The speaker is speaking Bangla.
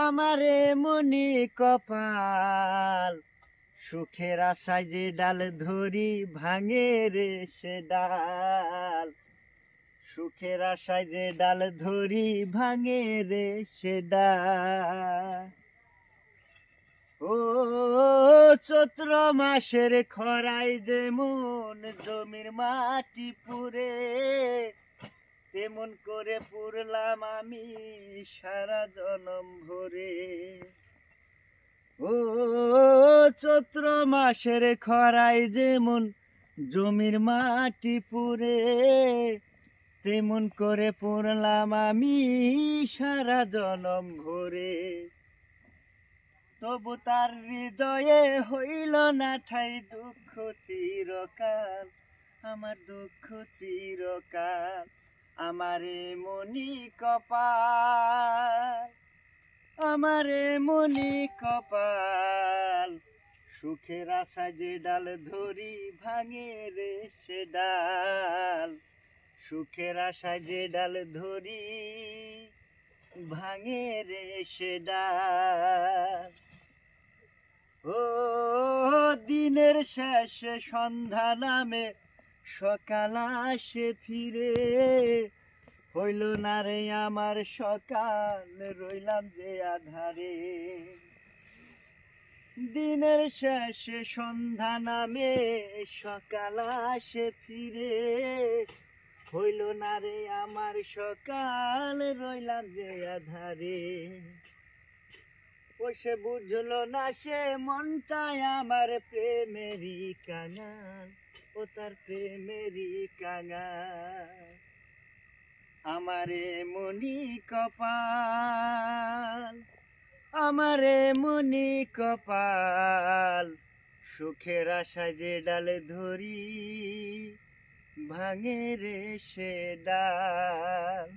আমারে মনি কপাল সুখের আশায় যে ডাল ধরি ভাঙে রে সে ডাল। সুখের আশায় যে ডাল ধরি ভাঙে রে সে ডাল। ও চৈত্র মাসের খরায় যেমন জমির মাটি পুড়ে, তেমন করে পুরলাম আমি সারা জনম ভরে। ও চৈত্র মাসের খরায় যেমন জমির মাটি পুড়ে, তেমন করে পুরলাম আমি সারা জনম ভরে। তবু তার হৃদয়ে হইল না ঠাই দুঃখ চিরকাল, আমার দুঃখ চিরকাল। আমারে মনি কপাল, আমারে মনি কপাল সুখের আশায় যে ডাল ধরি ভাঙে রে সে ডাল। সুখের আশায় যে ডাল ধরি ভাঙে রে সে ডাল। ও দিনের শেষে সন্ধ্যা নামে সকাল আসে ফিরে, হইল না রে আমার সকাল রইলাম যে আধারে। দিনের শেষে সন্ধ্যা নামে সকাল আসে ফিরে, হইল না রে আমার সকাল রইলাম যে আধারে। ও সে বুঝলো না সে মনটায় আমার প্রেমেরই কাঙাল, ও তার প্রেমেরই কাঙাল। আমারে মনি কপাল, আমারে মনি কপাল সুখের আশায় যে ডাল ধরি ভাঙে রে সে ডাল।